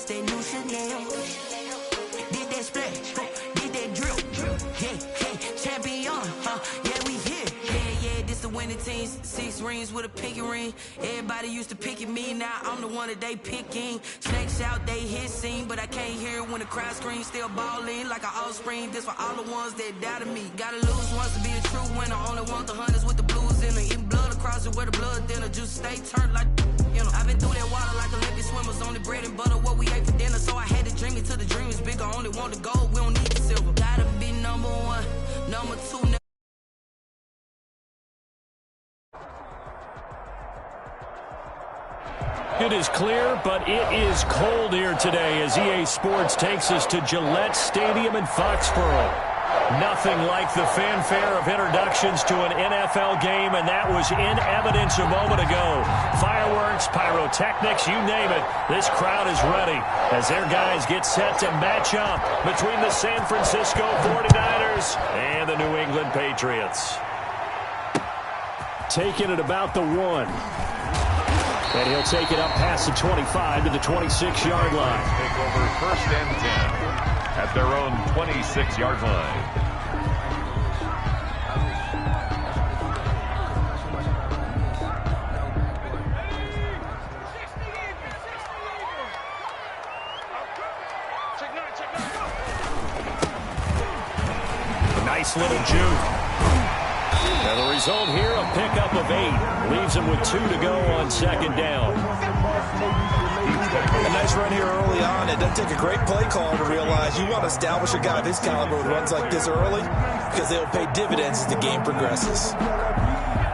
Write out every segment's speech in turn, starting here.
That's that new Chanel. Did that splash, did that drip. Yeah, champion, yeah, we here. Yeah, this the winning team. 6 rings with a pinky ring. Everybody used to pick at me, now I'm the one that they picking. Snakes out, they hit scene, but I can't hear it when the crowd screams. Still balling like an offspring. This for all the ones that doubted me. Gotta lose once to be a true winner. Only want the hunters with the blues in it. Eating blood across it where the blood thinner. Juice stay turned like, you know. I've been through that water like Olympic swimmers. Only bread and butter, what we ate for dinner. So I had to dream it till the dream is bigger. Only want the gold, we don't need the silver. Gotta be number one, number two. It is clear, but it is cold here today as EA Sports takes us to Gillette Stadium in Foxborough. Nothing like the fanfare of introductions to an NFL game, and that was in evidence a moment ago. Fireworks, pyrotechnics, you name it. This crowd is ready as their guys get set to match up between the San Francisco 49ers and the New England Patriots. Taking it about the 1. And he'll take it up past the 25 to the 26-yard line. Take over 1st and 10 at their own 26-yard line. A nice little juke. And the result here, a pickup of 8. Leaves him with 2 to go on 2nd down. A nice run here early on. It doesn't take a great play call to realize you want to establish a guy of his caliber with runs like this early because they'll pay dividends as the game progresses.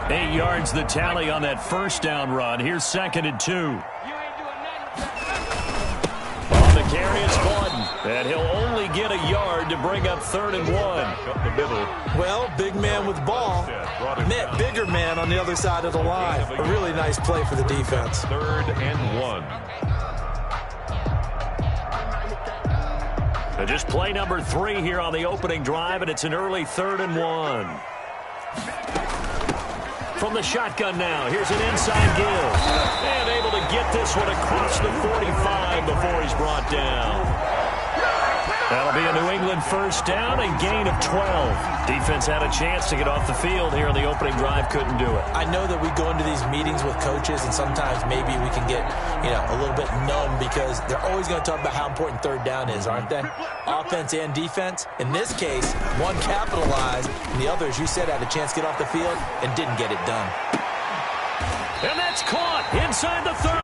8 yards the tally on that 1st down run. Here's 2nd and 2. On the carry, it's Gordon. And he'll only get a yard to bring up 3rd and 1. Up the middle. Well, big man with ball met bigger man on the other side of the line. A really nice play for the defense. 3rd and 1. And just play number 3 here on the opening drive, and it's an early 3rd and 1. From the shotgun now, here's an inside give. And able to get this one across the 45 before he's brought down. That'll be a New England 1st down and gain of 12. Defense had a chance to get off the field here in the opening drive, couldn't do it. I know that we go into these meetings with coaches, and sometimes maybe we can get, a little bit numb because they're always going to talk about how important 3rd down is, aren't they? Offense and defense. In this case, one capitalized, and the other, as you said, had a chance to get off the field and didn't get it done. And that's caught inside the 30.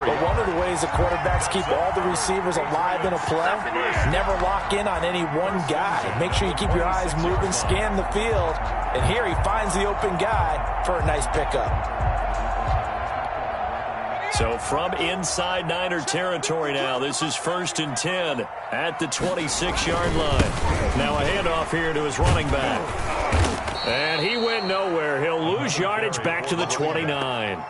But one of the ways the quarterbacks keep all the receivers alive in a play, never lock in on any one guy. Make sure you keep your eyes moving, scan the field, and here he finds the open guy for a nice pickup. So from inside Niner territory now, this is 1st and 10 at the 26-yard line. Now a handoff here to his running back. And he went nowhere. He'll lose yardage back to the 29.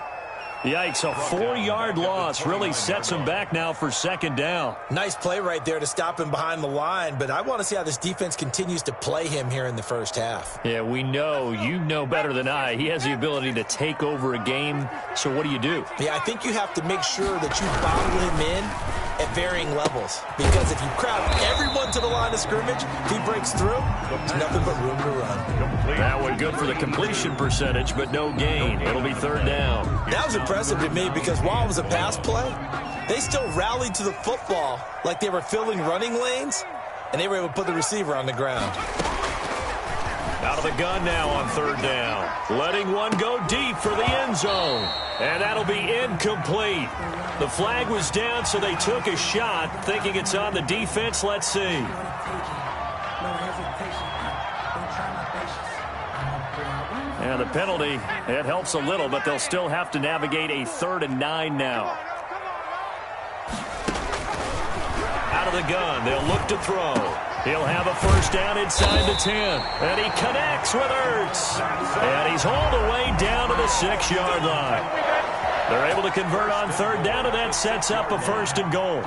Yikes, a 4-yard loss really sets him back now for 2nd down. Nice play right there to stop him behind the line, but I want to see how this defense continues to play him here in the 1st half. Yeah, we know. You know better than I. He has the ability to take over a game, so what do you do? Yeah, I think you have to make sure that you bottle him in at varying levels, because if you crowd everyone to the line of scrimmage, if he breaks through, there's nothing but room to run. That one good for the completion percentage, but no gain. It'll be 3rd down. That was impressive to me because while it was a pass play, they still rallied to the football like they were filling running lanes, and they were able to put the receiver on the ground. Out of the gun now on 3rd down. Letting one go deep for the end zone. And that'll be incomplete. The flag was down, so they took a shot, thinking it's on the defense. Let's see. And the penalty, it helps a little, but they'll still have to navigate a 3rd and 9 now. Out of the gun, they'll look to throw. He'll have a 1st down inside the 10. And he connects with Ertz. And he's hauled away down to the 6-yard line. They're able to convert on 3rd down, and that sets up a 1st and goal.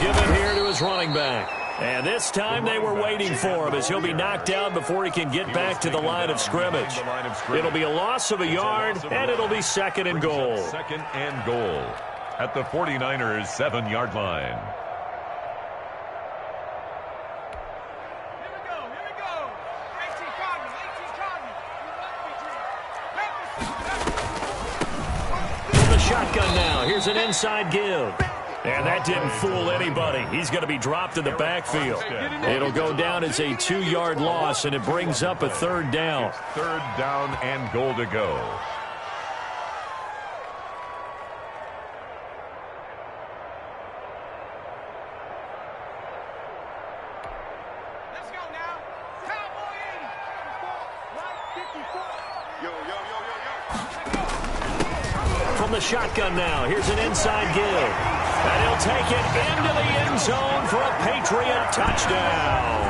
give it here to his running back. And this time they were waiting for him as he'll be knocked down before he can get back to the line of scrimmage. It'll be a loss of a yard, and it'll be second and goal. Second and goal at the 49ers' 7-yard line. From the shotgun now, here's an inside give. And that didn't fool anybody. He's going to be dropped in the backfield. It'll go down as a 2-yard loss, and it brings up a third down. Third down and goal to go. Let's go now. Cowboy 80. Yo, yo, yo, yo, yo. From the shotgun now, here's an inside give. And he'll take it into the end zone for a Patriot touchdown.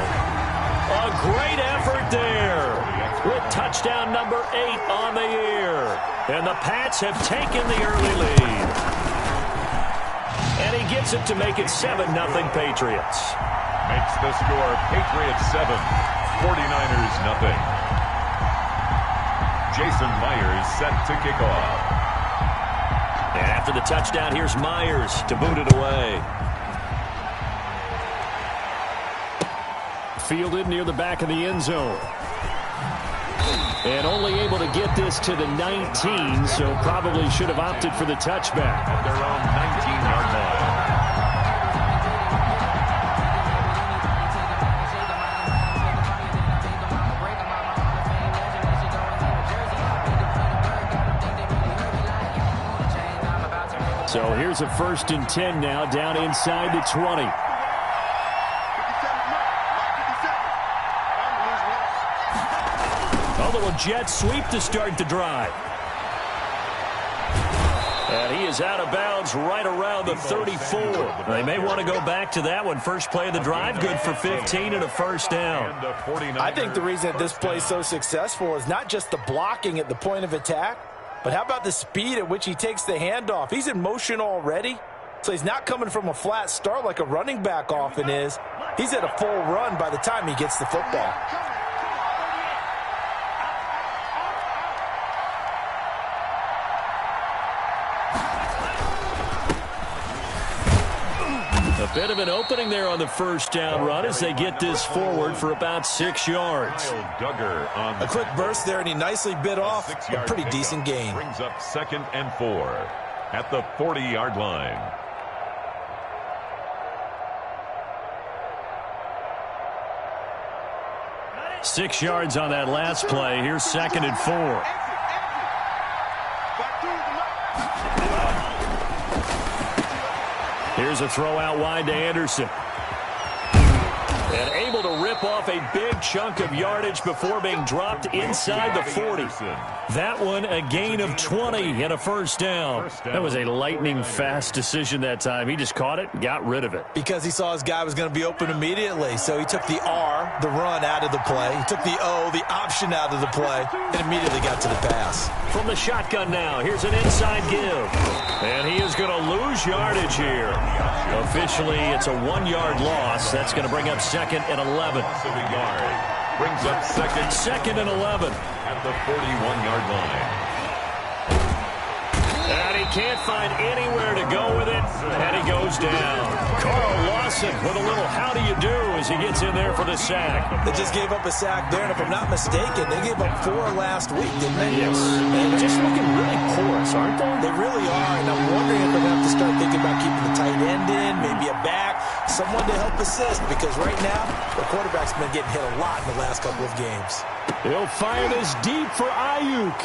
A great effort there with touchdown number 8 on the year. And the Pats have taken the early lead. And he gets it to make it 7-0 Patriots. Makes the score Patriots 7, 49ers nothing. Jason Myers set to kick off. And after the touchdown, here's Myers to boot it away. Fielded near the back of the end zone. And only able to get this to the 19, so probably should have opted for the touchback. At their own 19-yard line. So here's a 1st and 10 now, down inside the 20. A little jet sweep to start the drive. And he is out of bounds right around the 34. They may want to go back to that one. First play of the drive, good for 15 and a first down. I think the reason that this play is so successful is not just the blocking at the point of attack, but how about the speed at which he takes the handoff? He's in motion already, so he's not coming from a flat start like a running back often is. He's at a full run by the time he gets the football. A bit of an opening there on the first down run as they get this forward for about 6 yards. A quick burst there, and he nicely bit off a pretty decent gain. Brings up 2nd and 4 at the 40-yard line. Six yards on that last play. Here's 2nd and 4. Here's a throw out wide to Anderson. And able to rip off a big chunk of yardage before being dropped inside the 40. That one a gain of 20 and a first down. That was a lightning-fast decision that time. He just caught it and got rid of it. Because he saw his guy was going to be open immediately. So he took the R, the run, out of the play. He took the O, the option, out of the play, and immediately got to the pass. From the shotgun now, here's an inside give. And he is going to lose yardage here. Officially, it's a 1-yard loss. That's going to bring up 2nd and 11. Brings up 2nd and 11. At the 41-yard line. And he can't find anywhere to go with it, and he goes down. Carl Lawson with a little how do you do as he gets in there for the sack. They just gave up a sack there, and if I'm not mistaken, they gave up 4 last week, didn't they? Yes. And just looking really porous, aren't they? They really are, and I'm wondering if they're going to have to start thinking about keeping the tight end in, maybe a back, someone to help assist, because right now, the quarterback's been getting hit a lot in the last couple of games. He'll fire this deep for Ayuk.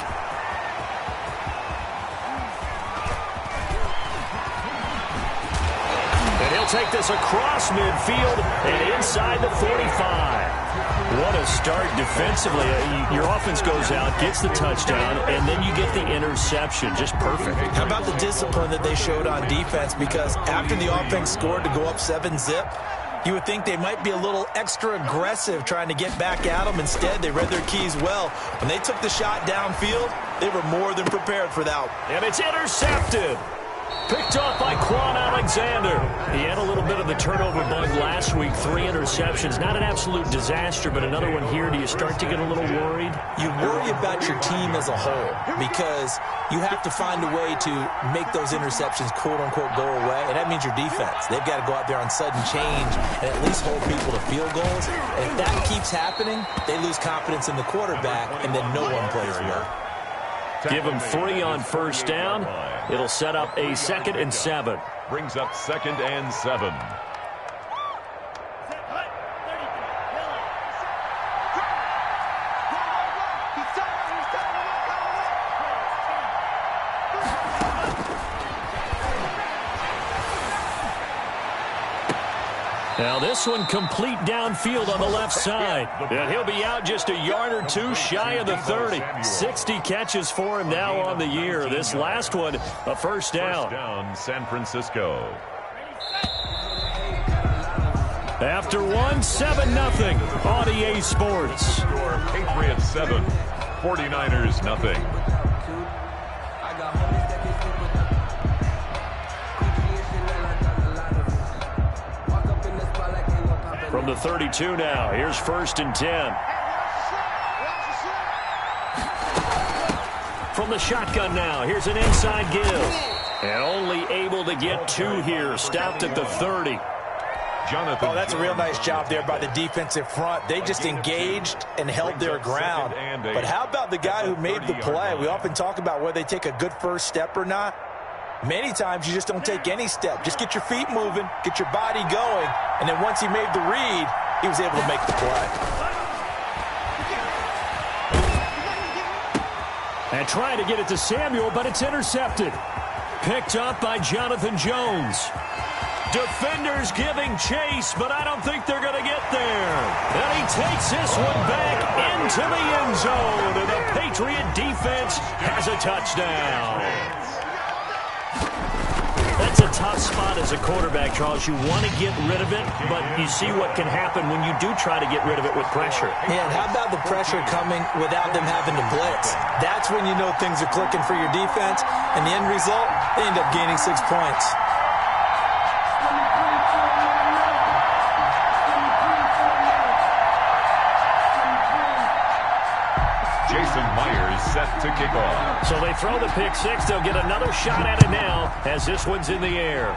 And he'll take this across midfield and inside the 45. What a start defensively. Your offense goes out, gets the touchdown, and then you get the interception. Just perfect. How about the discipline that they showed on defense? Because after the offense scored to go up 7-zip, you would think they might be a little extra aggressive trying to get back at them. Instead, they read their keys well. When they took the shot downfield, they were more than prepared for that. And it's intercepted. Picked off by Quan Alexander. He had a little bit of the turnover bug last week. 3 interceptions. Not an absolute disaster, but another one here. Do you start to get a little worried? You worry about your team as a whole because you have to find a way to make those interceptions, quote-unquote, go away, and that means your defense. They've got to go out there on sudden change and at least hold people to field goals. And if that keeps happening, they lose confidence in the quarterback, and then no one plays well. Give them 3 on first down. It'll set up a 2nd and 7. Brings up 2nd and 7. Now this one complete downfield on the left side. And he'll be out just a yard or 2 shy of the 30. 60 catches for him now on the year. This last one, a first down. First down, San Francisco. After 1, 7-0 on EA Sports. Score Patriots 7, 49ers nothing. From the 32 now, here's 1st and 10. From the shotgun now, here's an inside give. And only able to get 2 here, stopped at the 30. Jonathan. Oh, that's a real nice job there by the defensive front. They just engaged and held their ground. But how about the guy who made the play? We often talk about whether they take a good first step or not. Many times you just don't take any step. Just get your feet moving, get your body going, and then once he made the read, he was able to make the play. And trying to get it to Samuel, but it's intercepted. Picked up by Jonathan Jones. Defenders giving chase, but I don't think they're going to get there. And he takes this one back into the end zone, and the Patriot defense has a touchdown. That's a tough spot as a quarterback, Charles. You want to get rid of it, but you see what can happen when you do try to get rid of it with pressure. Yeah, and how about the pressure coming without them having to blitz? That's when you know things are clicking for your defense, and the end result, they end up gaining 6 points. Myers set to kick off. So they throw the pick 6. They'll get another shot at it now as this one's in the air.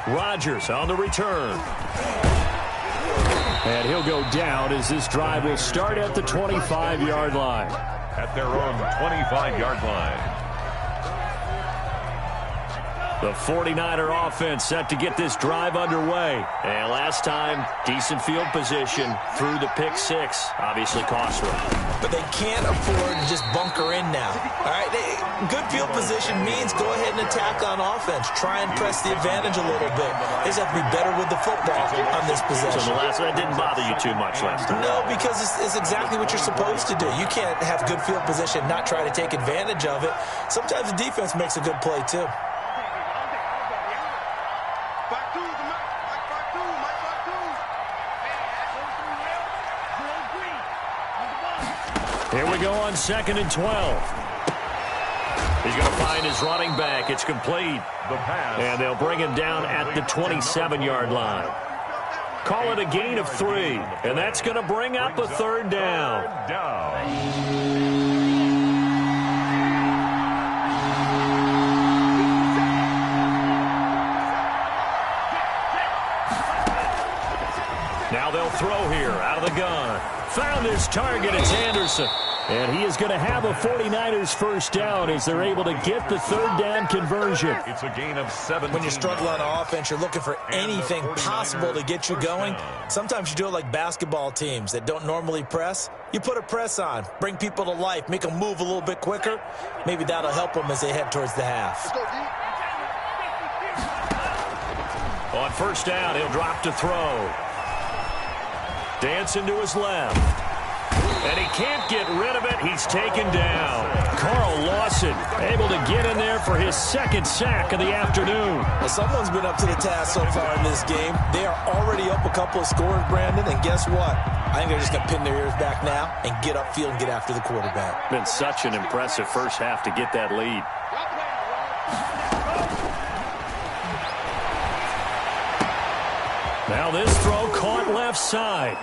Rodgers on the return. And he'll go down as this drive will start at the 25-yard line. At their own 25-yard line. The 49er offense set to get this drive underway. And last time, decent field position through the pick 6. Obviously costly. But they can't afford to just bunker in now. All right, good field position means go ahead and attack on offense. Try and press the advantage a little bit. They just have to be better with the football on this possession. So that didn't bother you too much last time? No, because it's exactly what you're supposed to do. You can't have good field position, not try to take advantage of it. Sometimes the defense makes a good play, too. Here we go on 2nd and 12. He's going to find his running back. It's complete. The pass. And they'll bring him down at the 27-yard line. Call it a gain of 3. And that's going to bring up a 3rd down. Now they'll throw here out of the gun. Found his target. It's Anderson. And he is going to have a 49ers first down as they're able to get the 3rd down conversion. It's a gain of 7. When you struggle on offense, you're looking for anything possible to get you going. Sometimes you do it like basketball teams that don't normally press. You put a press on, bring people to life, make them move a little bit quicker. Maybe that'll help them as they head towards the half. On first down, he'll drop to throw. Dancing to his left. And he can't get rid of it. He's taken down. Carl Lawson able to get in there for his 2nd sack of the afternoon. Well, someone's been up to the task so far in this game. They are already up a couple of scores, Brandon, and guess what? I think they're just going to pin their ears back now and get upfield and get after the quarterback. Been such an impressive first half to get that lead. Now this throw caught left side.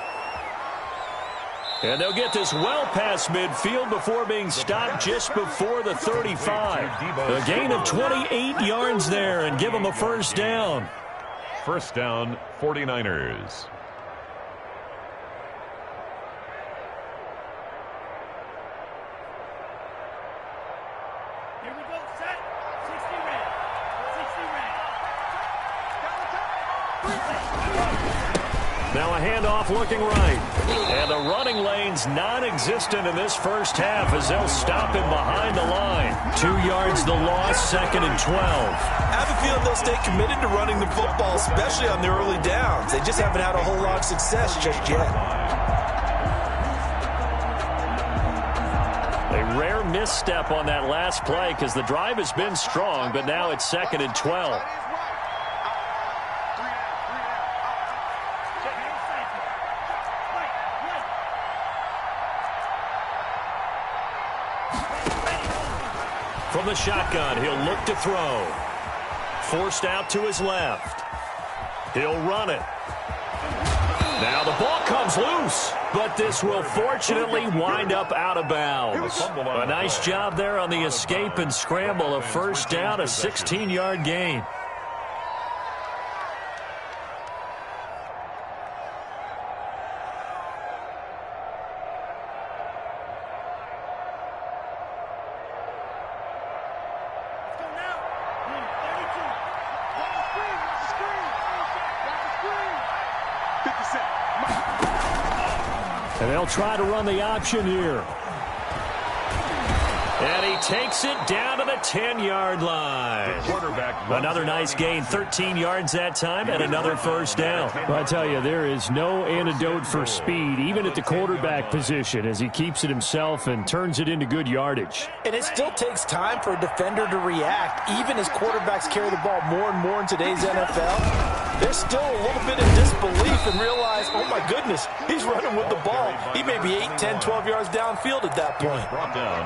And they'll get this well past midfield before being stopped just before the 35. A gain of 28 yards there and give them a first down. First down, 49ers. Here we go, set. 60 red. 60 red. Now a handoff looking right. And the running lane's non-existent in this first half as they'll stop him behind the line. 2 yards the loss, 2nd and 12. I have a feeling they'll stay committed to running the football, especially on the early downs. They just haven't had a whole lot of success just yet. A rare misstep on that last play because the drive has been strong, but now it's 2nd and 12. From the shotgun, he'll look to throw. Forced out to his left. He'll run it. Now the ball comes loose, but this will fortunately wind up out of bounds. A nice job there on the escape and scramble. A first down, a 16-yard gain. And they'll try to run the option here. And he takes it down to the 10-yard line. Another nice gain, 13 yards that time, and another first down. Well, I tell you, there is no antidote for speed, even at the quarterback position, as he keeps it himself and turns it into good yardage. And it still takes time for a defender to react, even as quarterbacks carry the ball more and more in today's NFL. They're still a little bit in disbelief and realize, oh my goodness, he's running with the ball. He may be 8, 10, 12 yards downfield at that point.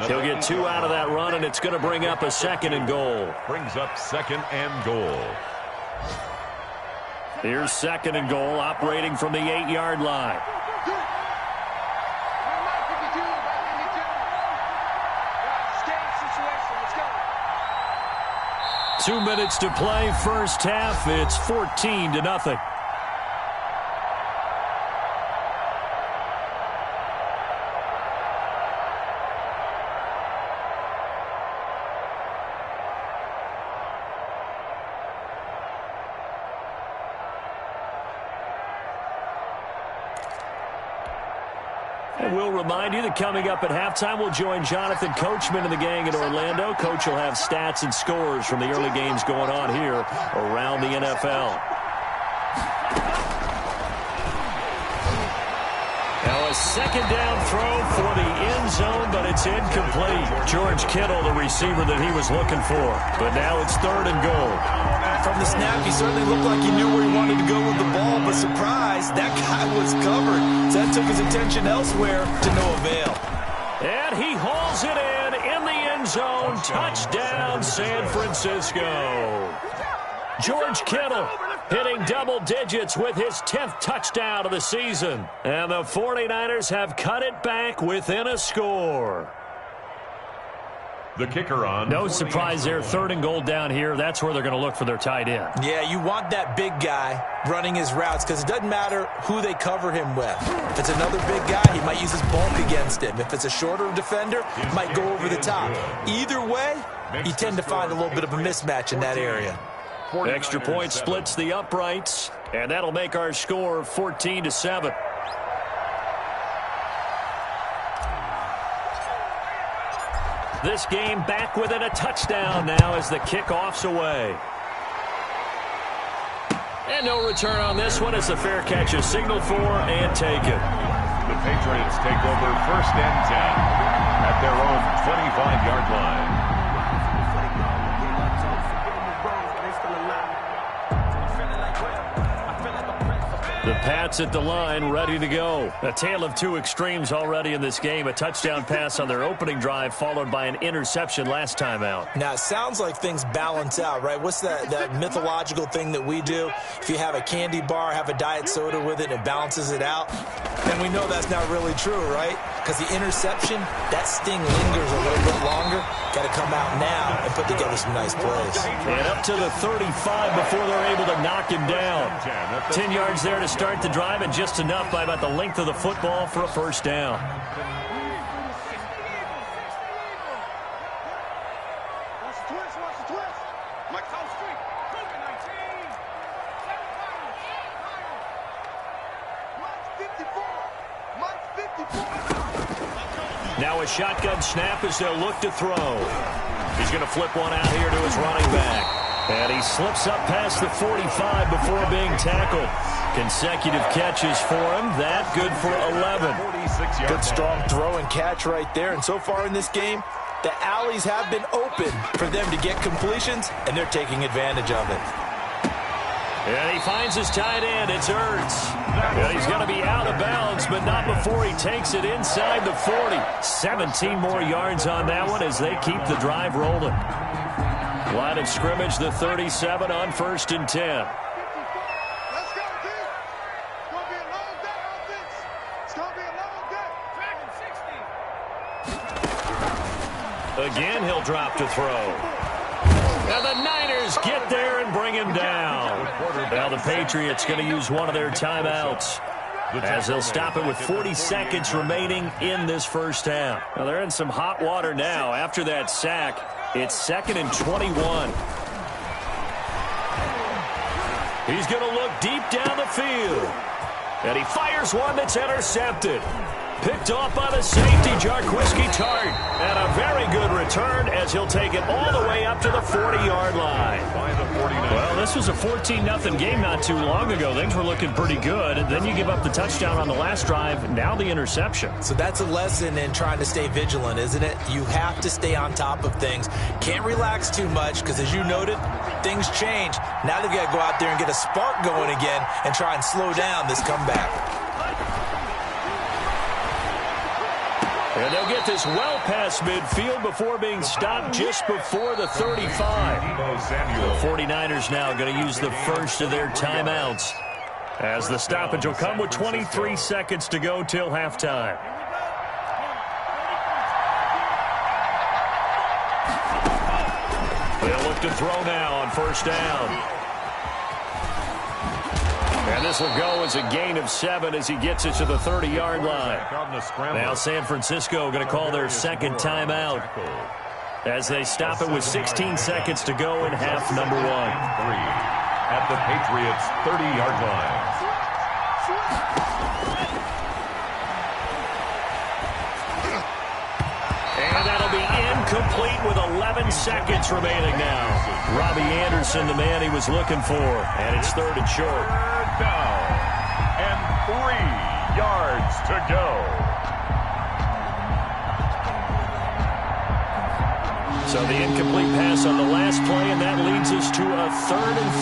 He'll get 2 out of that run, and it's going to bring up a 2nd and goal. Brings up 2nd and goal. Here's 2nd and goal, operating from the 8-yard line. Let's 2 minutes to play, first half. It's 14-0. And we'll remind you that coming up at halftime, we'll join Jonathan Coachman and the gang in Orlando. Coach will have stats and scores from the early games going on here around the NFL. Now a 2nd down throw for the end zone, but it's incomplete. George Kittle, the receiver that he was looking for. But now it's 3rd and goal. From the snap, he certainly looked like he knew where he wanted to go with the ball, but surprise, that guy was covered. So that took his attention elsewhere to no avail. And he hauls it in the end zone. Touchdown, San Francisco. George Kittle hitting double digits with his 10th touchdown of the season. And the 49ers have cut it back within a score. The kicker on. No surprise there, 3rd and goal down here. That's where they're going to look for their tight end. Yeah, you want that big guy running his routes because it doesn't matter who they cover him with. If it's another big guy, he might use his bulk against him. If it's a shorter defender, he might go over the top. Either way, you tend to find a little bit of a mismatch in that area. Extra point splits the uprights, and that'll make our score 14-7. This game back within a touchdown now as the kickoff's away. And no return on this one as the fair catch is signaled for and taken. The Patriots take over 1st and 10 at their own 25-yard line. The Pats at the line, ready to go. A tale of two extremes already in this game. A touchdown pass on their opening drive, followed by an interception last time out. Now, it sounds like things balance out, right? What's that mythological thing that we do? If you have a candy bar, have a diet soda with it, it balances it out. And we know that's not really true, right? Because the interception, that sting lingers a little bit longer. Got to come out now and put together some nice plays. And up to the 35 before they're able to knock him down. 10 yards there to start the drive, and just enough by about the length of the football for a first down. Now a shotgun snap as they'll look to throw. He's going to flip one out here to his running back. And he slips up past the 45 before being tackled. Consecutive catches for him. That good for 11. Good strong throw and catch right there. And so far in this game, the alleys have been open for them to get completions, and they're taking advantage of it. And he finds his tight end. It's Ertz. And he's going to be out of bounds, but not before he takes it inside the 40. 17 more yards on that one as they keep the drive rolling. Line of scrimmage, the 37 on 1st and 10. Let's go, D. It's going to be a long day, offense. It's going to be a long day. Dragon 60. Again, he'll drop to throw. And the Niners get there and bring him down. Now the Patriots going to use one of their timeouts as they'll stop it with 40 seconds remaining in this first half. Now they're in some hot water now after that sack. It's 2nd and 21. He's going to look deep down the field. And he fires one that's intercepted. Picked off by the safety, Jarquiski Tart. And a very good return as he'll take it all the way up to the 40-yard line. Well, this was a 14-0 game not too long ago. Things were looking pretty good. And then you give up the touchdown on the last drive. Now the interception. So that's a lesson in trying to stay vigilant, isn't it? You have to stay on top of things. Can't relax too much because, as you noted, things change. Now they've got to go out there and get a spark going again and try and slow down this comeback. And they'll get this well past midfield before being stopped just before the 35. The 49ers now going to use the first of their timeouts as the stoppage will come with 23 seconds to go till halftime. They'll look to throw now on 1st down. And this will go as a gain of 7 as he gets it to the 30-yard line. Now San Francisco going to call their second timeout as they stop it with 16 seconds to go in half number 1. 3 at the Patriots' 30-yard line. And that'll be incomplete with 11 seconds remaining now. Robbie Anderson, the man he was looking for. And it's 3rd and short. Down. And 3 yards to go. So the incomplete pass on the last play, and that leads us to a 3rd and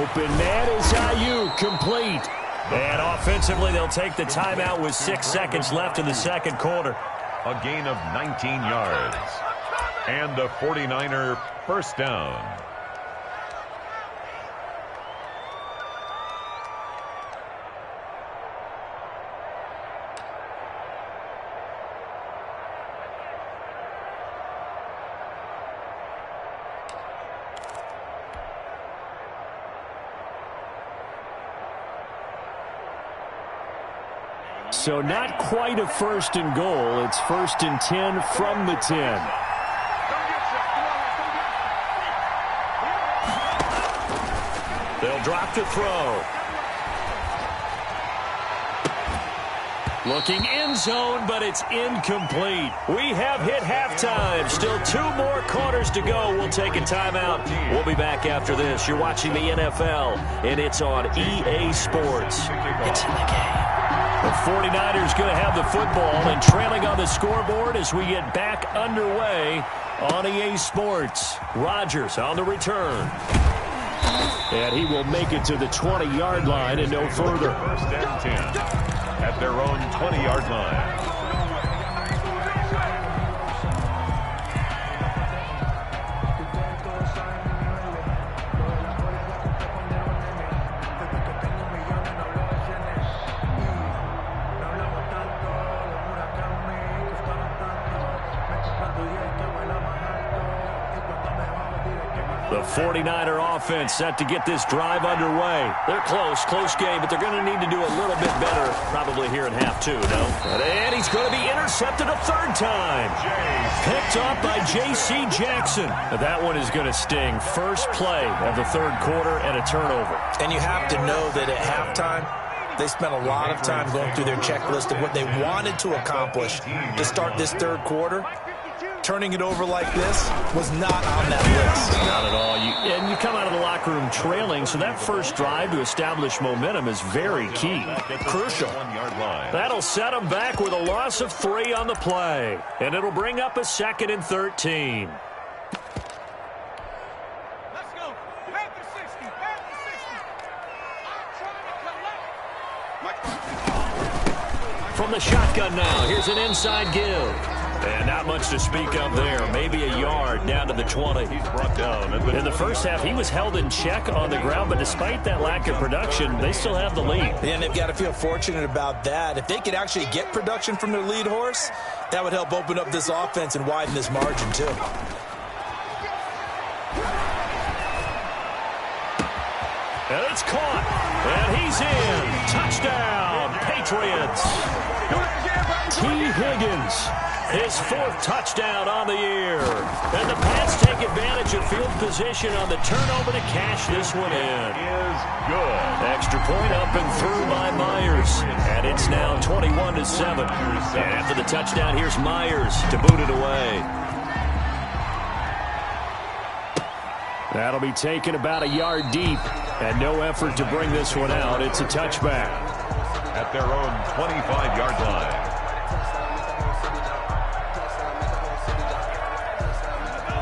3. Open man is Ayuk, complete. And offensively, they'll take the timeout with 6 seconds left in the second quarter. A gain of 19 yards. And a 49er first down. So not quite a 1st and goal. It's 1st and 10 from the 10. They'll drop to throw. Looking end zone, but it's incomplete. We have hit halftime. Still 2 more quarters to go. We'll take a timeout. We'll be back after this. You're watching the NFL, and it's on EA Sports. It's in the game. The 49ers going to have the football and trailing on the scoreboard as we get back underway on EA Sports. Rodgers on the return. And he will make it to the 20-yard line and no further. First and 10 at their own 20-yard line. The 49er offense set to get this drive underway. They're close game, but they're going to need to do a little bit better probably here in half two, no? And he's going to be intercepted a third time. Picked up by J.C. Jackson. That one is going to sting. First play of the third quarter and a turnover. And you have to know that at halftime, they spent a lot of time going through their checklist of what they wanted to accomplish to start this third quarter. Turning it over like this was not on that list. Not at all. And you come out of the locker room trailing, so that first drive to establish momentum is very key. Crucial. That'll set them back with a loss of 3 on the play. And it'll bring up a 2nd and 13. Let's go. Back to 60. Back to 60. From the shotgun now, here's an inside give. And not much to speak of there. Maybe a yard down to the 20. He's brought down. In the first half, he was held in check on the ground, but despite that lack of production, they still have the lead. And they've got to feel fortunate about that. If they could actually get production from their lead horse, that would help open up this offense and widen this margin, too. And it's caught. And he's in. Touchdown, Patriots. T. Higgins. His 4th touchdown on the year. And the Pats take advantage of field position on the turnover to cash this one in. Is good. Extra point up and through by Myers. And it's now 21-7. And after the touchdown, here's Myers to boot it away. That'll be taken about a yard deep. And no effort to bring this one out. It's a touchback. At their own 25-yard line.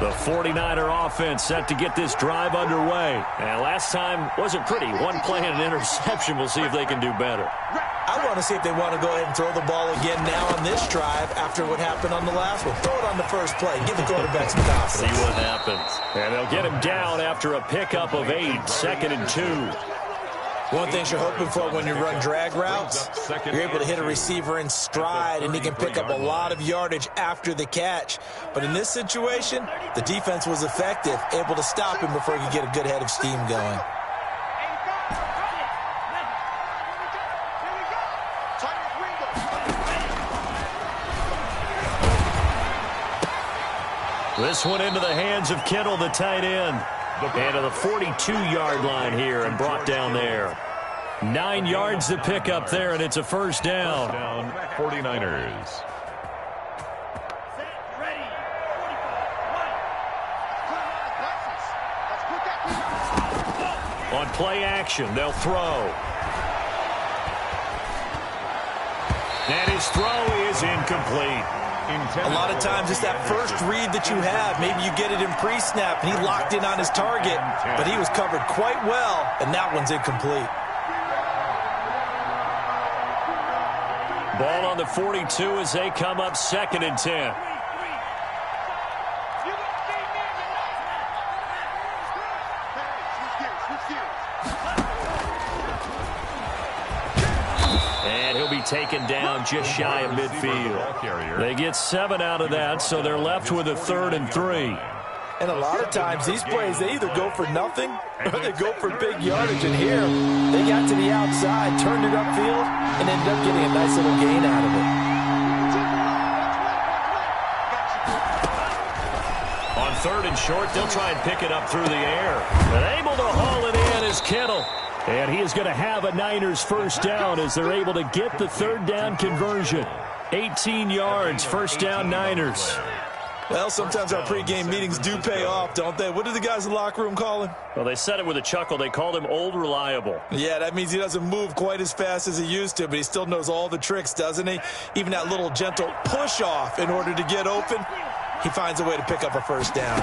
The 49er offense set to get this drive underway. And last time wasn't pretty. One play and an interception. We'll see if they can do better. I want to see if they want to go ahead and throw the ball again now on this drive after what happened on the last one. Throw it on the first play. Give the quarterback some confidence. See what happens. And they'll get him down after a pickup of 8. 2nd and 2. One thing you're hoping for when you run drag routes, you're able to hit a receiver in stride, and he can pick up a lot of yardage after the catch. But in this situation, the defense was effective, able to stop him before he could get a good head of steam going. This one into the hands of Kittle, the tight end. And to the 42-yard line here and brought down there. 9 yards to pick up there, and it's a first down. 49ers. Set, ready, 45, On play action, they'll throw. And his throw is incomplete. A lot of times it's that first read that you have. Maybe you get it in pre-snap, and he locked in on his target, but he was covered quite well, and that one's incomplete. Ball on the 42 as they come up 2nd and 10. And he'll be taken down just shy of midfield. They get 7 out of that, so they're left with a 3rd and 3. And a lot of times these plays, they either go for nothing or they go for big yardage. And here, they got to the outside, turned it upfield, and ended up getting a nice little gain out of it. On 3rd and short, they'll try and pick it up through the air. But able to haul it in is Kittle. And he is going to have a Niners first down as they're able to get the 3rd down conversion. 18 yards, first down Niners. Well, sometimes our pregame meetings do pay off, don't they? What do the guys in the locker room call him? Well, they said it with a chuckle. They called him Old Reliable. Yeah, that means he doesn't move quite as fast as he used to, but he still knows all the tricks, doesn't he? Even that little gentle push-off in order to get open. he finds a way to pick up a first down.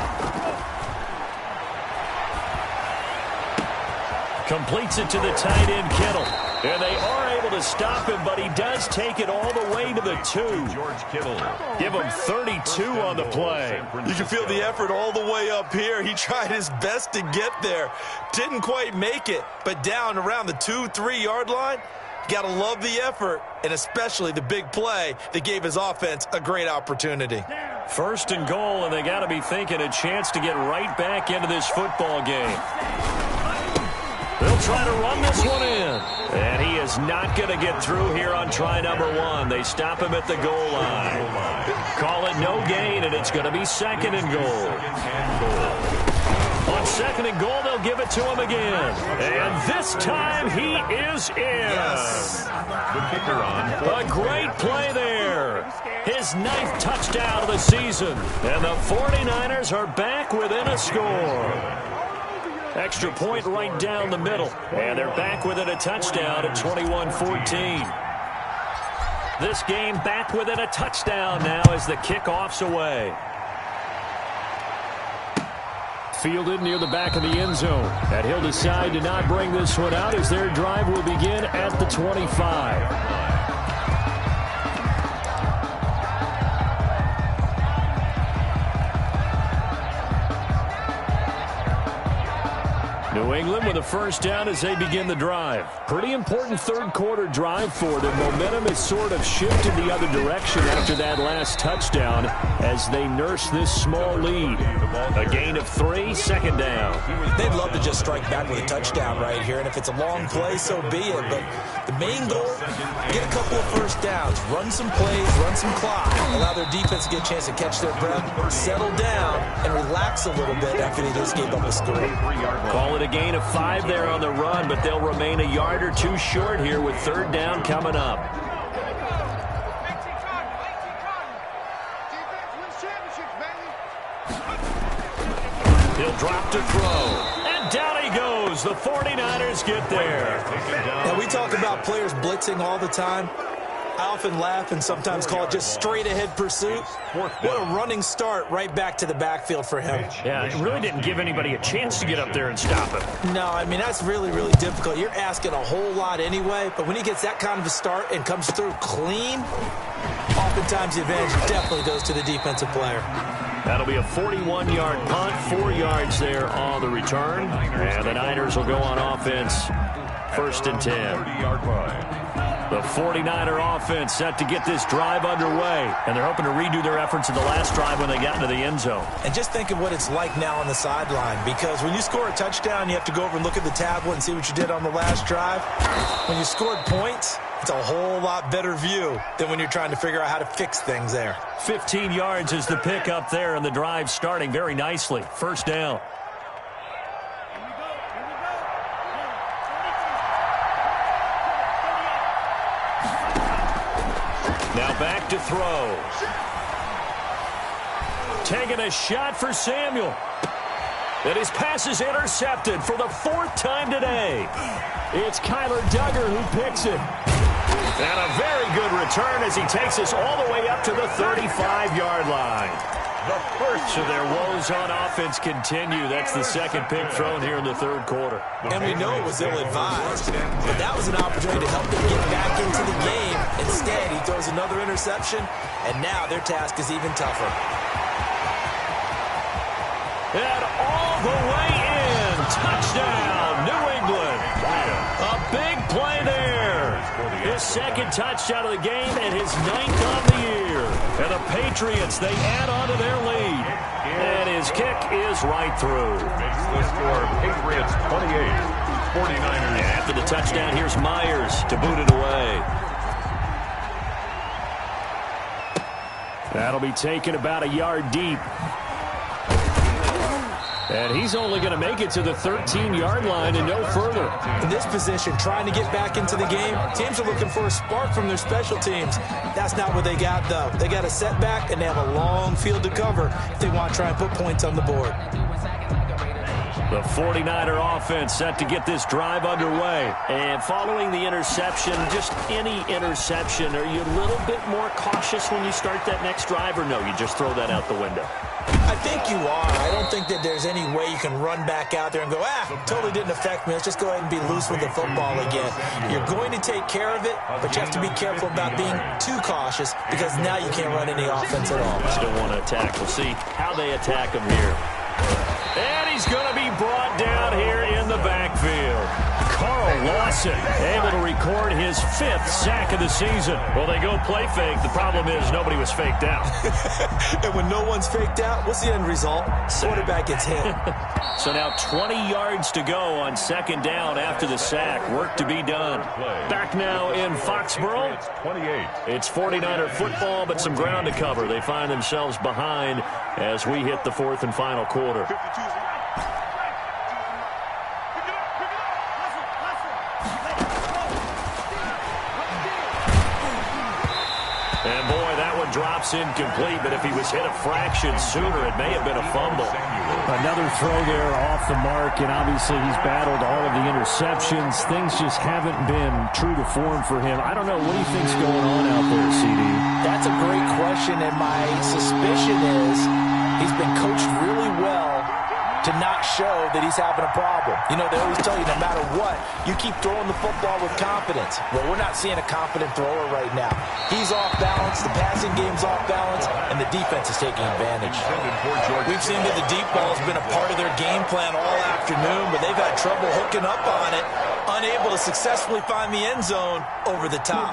Completes it to the tight end, Kittle. And they are able to stop him, but he does take it all the way to the 2. George Kittle. Give him 32 on the play. You can feel the effort all the way up here. He tried his best to get there. Didn't quite make it, but down around the 2-3 yard line, you got to love the effort, and especially the big play that gave his offense a great opportunity. First and goal, and they got to be thinking a chance to get right back into this football game. They'll try to run this one in. And he is not going to get through here on try number 1. They stop him at the goal line. Call it no gain, and it's going to be second and goal. On second and goal, they'll give it to him again. And this time he is in. Yes. The kicker on. A great play there. His 9th touchdown of the season. And the 49ers are back within a score. Extra point right down the middle. And they're back within a touchdown at 21-14. This game back within a touchdown now as the kickoff's away. Fielded near the back of the end zone. And he'll decide to not bring this one out as their drive will begin at the 25. New England with a first down as they begin the drive. Pretty important third quarter drive for them. Momentum has sort of shifted the other direction after that last touchdown as they nurse this small lead. A gain of 3, second down. They'd love to just strike back with a touchdown right here, and if it's a long play, so be it. But the main goal, get a couple of first downs, run some plays, run some clock, allow their defense to get a chance to catch their breath, settle down, and relax a little bit after they just gave up a score. Call it a gain of 5 there on the run, but they'll remain a yard or 2 short here with third down coming up. He'll drop to throw. And down he goes. The 49ers get there. Now, we talk about players blitzing all the time. I often laugh and sometimes call it just straight-ahead pursuit. What a running start right back to the backfield for him. Yeah, it really didn't give anybody a chance to get up there and stop him. No, I mean, that's really, really difficult. You're asking a whole lot anyway, but when he gets that kind of a start and comes through clean, oftentimes the advantage definitely goes to the defensive player. That'll be a 41-yard punt, 4 yards there on the return. And the Niners will go on offense, first and 10. 30-yard line. The 49er offense set to get this drive underway. And they're hoping to redo their efforts in the last drive when they got into the end zone. And just think of what it's like now on the sideline, because when you score a touchdown, you have to go over and look at the tablet and see what you did on the last drive. When you scored points, it's a whole lot better view than when you're trying to figure out how to fix things there. 15 yards is the pickup there, and the drive starting very nicely. First down. Now back to throw. Taking a shot for Samuel. And his pass is intercepted for the 4th time today. It's Kyler Duggar who picks it. And a very good return as he takes us all the way up to the 35-yard line. The first of their woes on offense continue. That's the second pick thrown here in the third quarter. And we know it was ill-advised, but that was an opportunity to help them get back into the game. Instead, he throws another interception, and now their task is even tougher. And all the way in. Touchdown, New England. A big play there. His second touchdown of the game and his 9th on the year. And the Patriots, they add on to their lead. And his kick is right through. Makes the score Patriots 28, 49ers. And after the touchdown, here's Myers to boot it away. That'll be taken about a yard deep. And he's only going to make it to the 13-yard line and no further. In this position, trying to get back into the game, teams are looking for a spark from their special teams. That's not what they got, though. They got a setback, and they have a long field to cover if they want to try and put points on the board. The 49er offense set to get this drive underway. And following the interception, just any interception, are you a little bit more cautious when you start that next drive, or no, you just throw that out the window? I think you are. I don't think that there's any way you can run back out there and go, totally didn't affect me. Let's just go ahead and be loose with the football again. You're going to take care of it, but you have to be careful about being too cautious because now you can't run any offense at all. Still want to attack. We'll see how they attack him here. And he's going to be brought down here in the backfield. Carl Lawson able to record his 5th sack of the season. Well, they go play fake. The problem is nobody was faked out. And when no one's faked out, what's the end result? Quarterback gets hit. So now 20 yards to go on 2nd down after the sack. Work to be done. Back now in Foxborough. It's 28. It's 49er football, but some ground to cover. They find themselves behind as we hit the 4th and final quarter. And boy, that one drops incomplete, but if he was hit a fraction sooner, it may have been a fumble. Another throw there off the mark, and obviously he's battled all of the interceptions. Things just haven't been true to form for him. I don't know. What do you think's going on out there, CD? That's a great question, and my suspicion is he's been coached really well to not show that he's having a problem. You know, they always tell you no matter what, you keep throwing the football with confidence. Well, we're not seeing a confident thrower right now. He's off balance, the passing game's off balance, and the defense is taking advantage. We've seen that the deep ball has been a part of their game plan all afternoon, but they've had trouble hooking up on it, unable to successfully find the end zone over the top.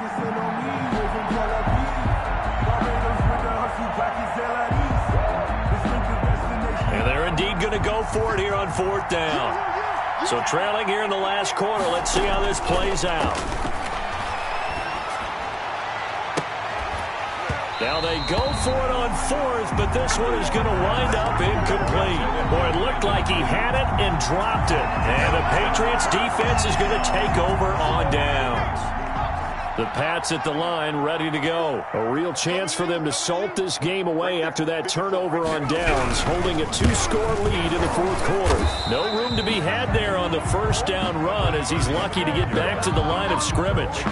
They're indeed going to go for it here on 4th down. So trailing here in the last quarter. Let's see how this plays out. Now they go for it on 4th, but this one is going to wind up incomplete. Boy, it looked like he had it and dropped it. And the Patriots defense is going to take over on downs. The Pats at the line, ready to go. A real chance for them to salt this game away after that turnover on downs, holding a 2-score lead in the 4th quarter. No room to be had there on the 1st down run as he's lucky to get back to the line of scrimmage.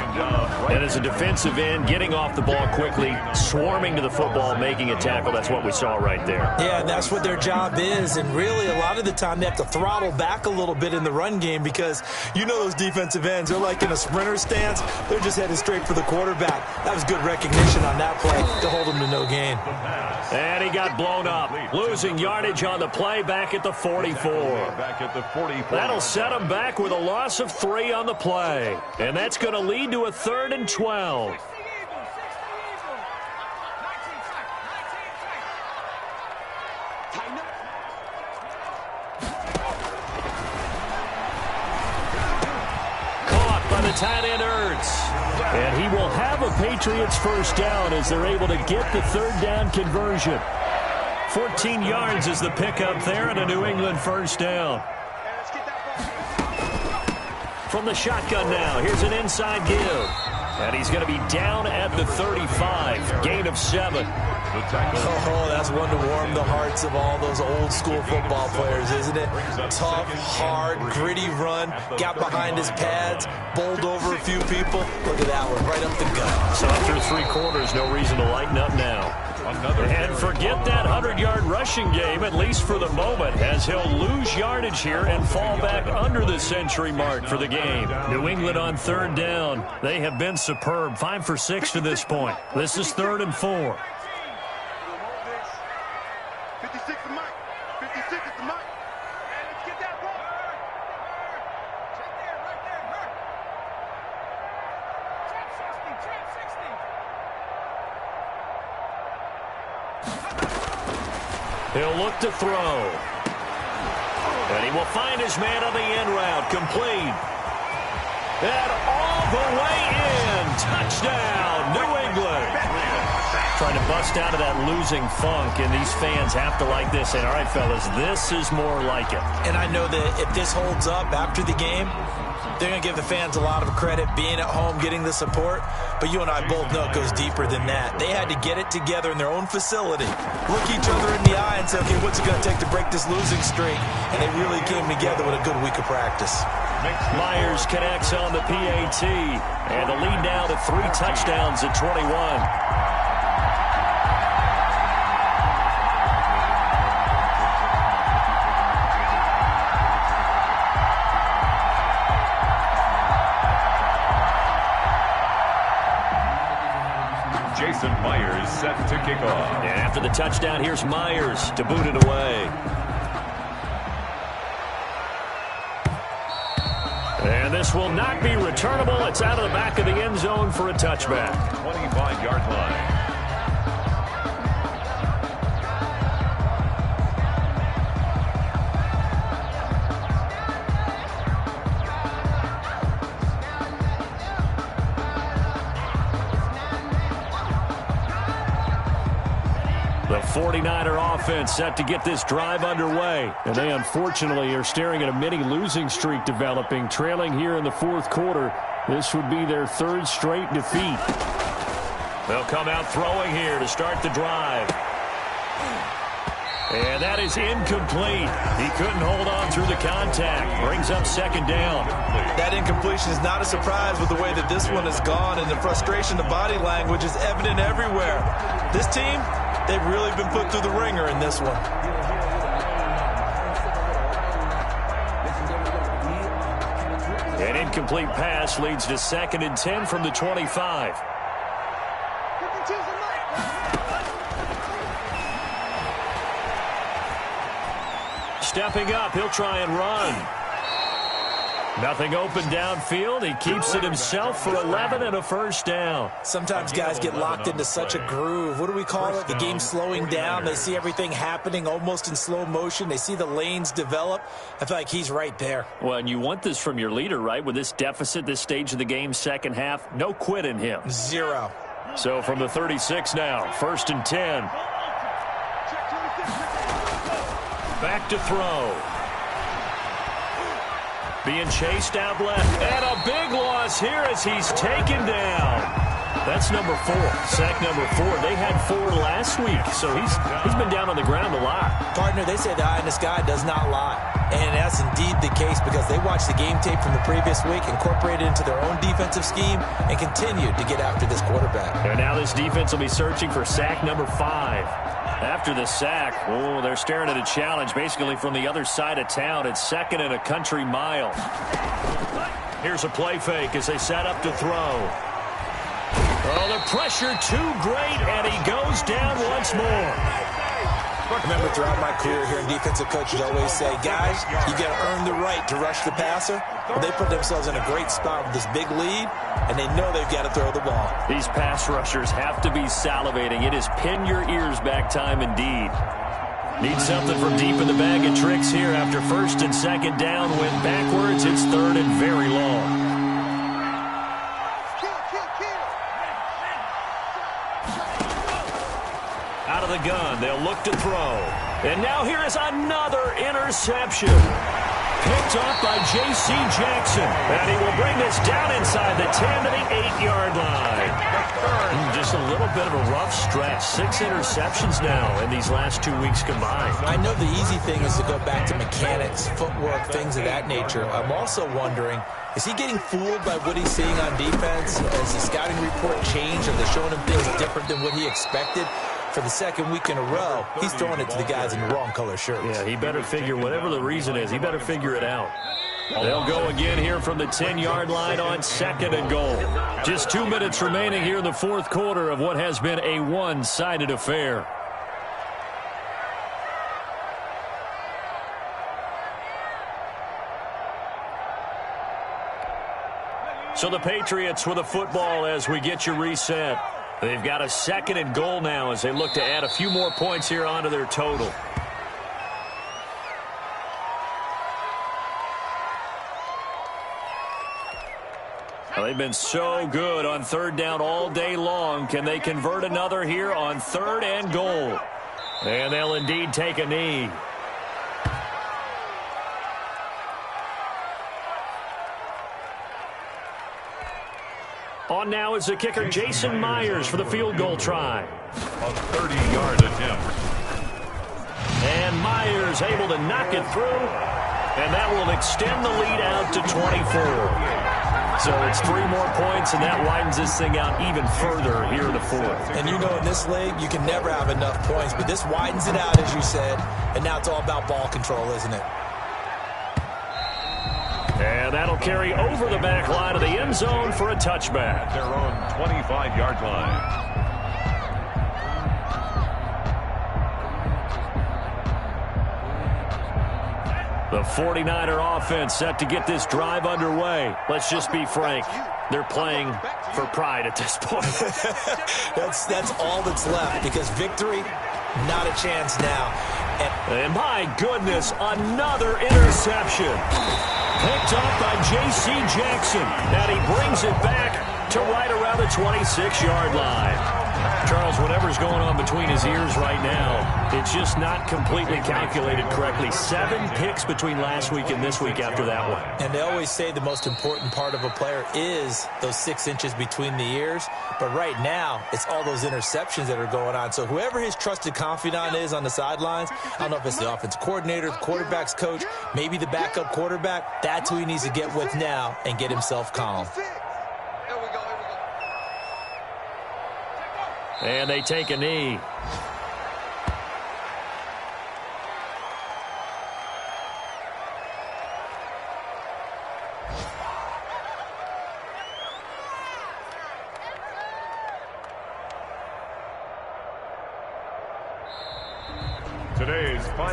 And as a defensive end, getting off the ball quickly, swarming to the football, making a tackle. That's what we saw right there. Yeah, and that's what their job is. And really, a lot of the time, they have to throttle back a little bit in the run game because you know those defensive ends, they're like in a sprinter stance. They're just headed straight for the quarterback. That was good recognition on that play to hold him to no gain. And he got blown up, losing yardage on the play back at the 44. That'll set him back with a loss of 3 on the play. And that's going to lead to a 3rd and 12. Caught by the tight end Ertz. And he will have a Patriots 1st down as they're able to get the 3rd down conversion. 14 yards is the pickup there and a New England 1st down. From the shotgun now, here's an inside give. And he's going to be down at the 35, gain of 7. Oh, that's one to warm the hearts of all those old school football players, isn't it? Tough, hard, gritty run, got behind his pads, bowled over a few people. Look at that one, right up the gut. So after 3 quarters, no reason to lighten up now. And forget that 100-yard rushing game, at least for the moment, as he'll lose yardage here and fall back under the century mark for the game. New England on 3rd down. They have been superb, 5 for 6 to this point. This is 3rd and 4. 56 is Mike. 56 is the Mike. Hey, let's get that ball. Right there, hurt. Trap 60. He'll look to throw. And he will find his man on the end route. Complete. And all the way in. Touchdown, New England. Trying to bust out of that losing funk, and these fans have to like this. And all right, fellas, this is more like it. And I know that if this holds up after the game, They're going to give the fans a lot of credit, being at home, getting the support. But you and I both know it goes deeper than that. They had to get it together in their own facility, look each other in the eye and say, okay, what's it going to take to break this losing streak? And they really came together with a good week of practice. Myers connects on the PAT, and the lead now to 3 touchdowns at 21. Jason Myers set to kick off. And after the touchdown, here's Myers to boot it away. And this will not be returnable. It's out of the back of the end zone for a touchback. 25-yard line. The 49er offense set to get this drive underway. And they unfortunately are staring at a mini losing streak developing, trailing here in the fourth quarter. This would be their 3rd straight defeat. They'll come out throwing here to start the drive. And that is incomplete. He couldn't hold on through the contact. Brings up 2nd down. That incompletion is not a surprise with the way that this one has gone, and the frustration, the body language is evident everywhere. This team, they've really been put through the ringer in this one. An incomplete pass leads to 2nd and 10 from the 25. Stepping up, he'll try and run. Nothing open downfield. He keeps it himself for 11 and a 1st down. Sometimes guys get locked into such a groove. What do we call it? The game slowing down. They see everything happening almost in slow motion. They see the lanes develop. I feel like he's right there. Well, and you want this from your leader, right? With this deficit, this stage of the game, 2nd half, no quit in him. 0. So from the 36 now, 1st and 10. Back to throw. Being chased out left. And a big loss here as he's taken down. That's number 4. Sack number 4. They had 4 last week, so he's been down on the ground a lot. Partner, they say the eye in the sky does not lie. And that's indeed the case because they watched the game tape from the previous week, incorporated it into their own defensive scheme, and continued to get after this quarterback. And now this defense will be searching for sack number 5. After the sack, oh, they're staring at a challenge basically from the other side of town. It's 2nd and a country mile. Here's a play fake as they set up to throw. Oh, the pressure too great, and he goes down once more. Remember, throughout my career here in defensive coaches always say, guys, you got to earn the right to rush the passer. Well, they put themselves in a great spot with this big lead, and they know they've got to throw the ball. These pass rushers have to be salivating. It is pin your ears back time indeed. Need something from deep in the bag of tricks here after 1st and 2nd down. Went backwards. It's 3rd and very long. Out of the gun, they'll look to throw. And now here is another interception. Picked off by J.C. Jackson. And he will bring this down inside the 10 to the 8-yard line. Just a little bit of a rough stretch. 6 interceptions now in these last 2 weeks combined. I know the easy thing is to go back to mechanics, footwork, things of that nature. I'm also wondering, is he getting fooled by what he's seeing on defense? Has the scouting report changed? Are they showing him things different than what he expected? For the 2nd week in a row, he's throwing it to the guys in the wrong color shirts. Yeah, he better figure, whatever the reason is, he better figure it out. They'll go again here from the 10-yard line on 2nd and goal. Just 2 minutes remaining here in the 4th quarter of what has been a one-sided affair. So the Patriots with a football as we get you reset. They've got a 2nd and goal now as they look to add a few more points here onto their total. Well, they've been so good on 3rd down all day long. Can they convert another here on 3rd and goal? And they'll indeed take a knee. On now is the kicker Jason Myers for the field goal try. A 30-yard attempt. And Myers able to knock it through, and that will extend the lead out to 24. So it's 3 more points, and that widens this thing out even further here in the fourth. And you know in this league, you can never have enough points, but this widens it out, as you said, and now it's all about ball control, isn't it? And that'll carry over the back line of the end zone for a touchback. At their own 25-yard line. The 49er offense set to get this drive underway. Let's just be frank. They're playing for pride at this point. That's all that's left, because victory, not a chance now. And my goodness, another interception. Picked up by J.C. Jackson. And he brings it back to right around the 26-yard line. Charles, whatever's going on between his ears right now, it's just not completely calculated correctly. 7 picks between last week and this week after that one. And they always say the most important part of a player is those 6 inches between the ears. But right now, it's all those interceptions that are going on. So whoever his trusted confidant is on the sidelines, I don't know if it's the offensive coordinator, the quarterback's coach, maybe the backup quarterback, that's who he needs to get with now and get himself calm. And they take a knee.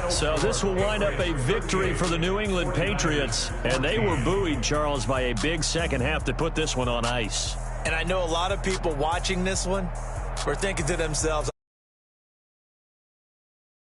So this will wind up a victory for the New England Patriots. And they were buoyed, Charles, by a big second half to put this one on ice. And I know a lot of people watching this one, we're thinking to themselves,